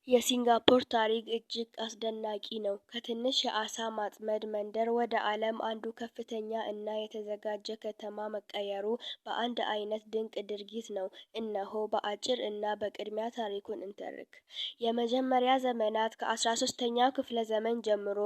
የሲንጋፖር ታሪክ እጅግ አስደናቂ ነው። ከትንሽ የአሳ ማጥመድ መንደር ወደ ዓለም አንዱ ከፍተኛ እና የተዘጋጀ ከተማ መቀየሩ በአንድ አይነት ድንቅ ድርጊት ነው። እነሆ በአጭር እና በቅድሚያ ታሪኩን እንተርክ። የመጀመሪያ ዘመናት ከ13ኛው ክፍለ ዘመን ጀምሮ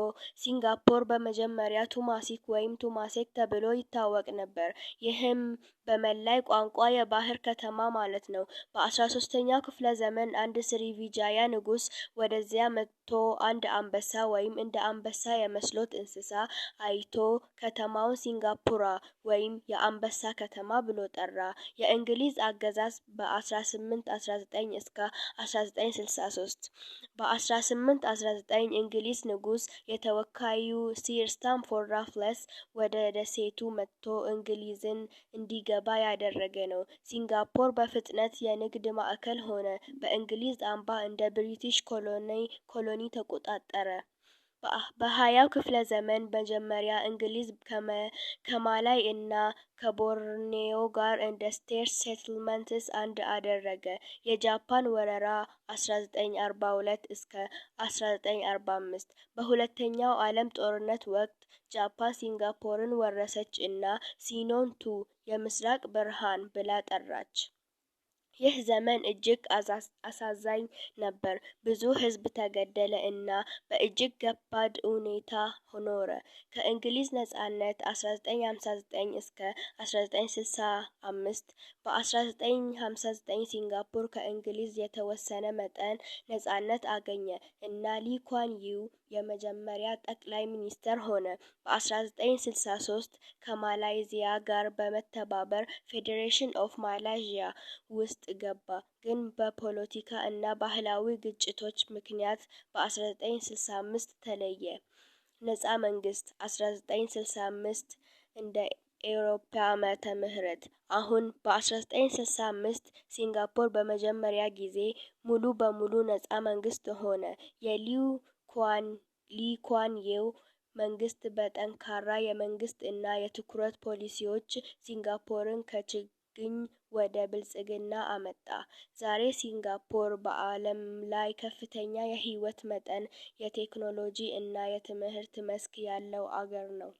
ሲንጋፖር በመጀመሪያ ቱማሲክ ወይም ቱማሴክ ተብሎ ይታወቅ ነበር። ይህም በመላይ ቋንቋ የባህር ከተማ ማለት ነው። በ13ኛው ክፍለ ዘመን አንድ ስሪቪጃያ ንጉስ ወደዚያ መጥቶ አንድ አንበሳ ወይም እንደ አንበሳ የመስሎት እንስሳ አይቶ ከተማውን ሲንጋፖራ ወይም የአንበሳ ከተማ ብሎ ጠራ። የእንግሊዝ አገዛዝ በ1819 እስከ 1963 በ1819 እንግሊዝ ንጉስ የተወካዩ ሲር ስታንፎርድ ራፍልስ ወደ ደሴቱ መጥቶ እንግሊዝን እንዲገባ ያደረገ ነው። ሲንጋፖር በፍጥነት የንግድ ማዕከል ሆነ። በእንግሊዝ አምባ እንደ ብሪቲሽ ኮሎኒ ተቆጣጠረ። በ20ኛው ክፍለ ዘመን መጀመሪያ እንግሊዝ ከማላይ እና ከቦርኔዮ ጋር እንደ ስቴት ሴትልመንትስ አንድ አደረገ። የጃፓን ወረራ 1942 እስከ 1945 በሁለተኛው ዓለም ጦርነት ወቅት ጃፓን ሲንጋፖርን ወረሰች እና ሲኖን ቱ የምስራቅ ብርሃን ብላ ጠራች። ይህ ዘመን እጅግ አሳዛኝ ነበር። ብዙ ሕዝብ ተገደለ እና በእጅግ ከባድ ሁኔታ ኖረ። ከእንግሊዝ ነጻነት 1959 እስከ 1965 በ1959 ሲንጋፖር ከእንግሊዝ የተወሰነ መጠን ነጻነት አገኘ እና ሊ ኩዋን ዩ የመጀመሪያ ጠቅላይ ሚኒስትር ሆነ። በ1963 ከማላይዚያ ጋር በመተባበር ፌዴሬሽን ኦፍ ማላይዥያ ውስጥ ገባ፣ ግን በፖለቲካ እና ባህላዊ ግጭቶች ምክንያት በ1965 ተለየ። ነፃ መንግስት 1965 እንደ ኤውሮፓ ዓመተ ምህረት አሁን በ1965 ሲንጋፖር በመጀመሪያ ጊዜ ሙሉ በሙሉ ነፃ መንግስት ሆነ። ሊ ኩዋን ዩ መንግስት በጠንካራ የመንግስት እና የትኩረት ፖሊሲዎች ሲንጋፖርን ከችግኝ ወደ ብልጽግና አመጣ። ዛሬ ሲንጋፖር በዓለም ላይ ከፍተኛ የህይወት መጠን፣ የቴክኖሎጂ እና የትምህርት መስክ ያለው አገር ነው።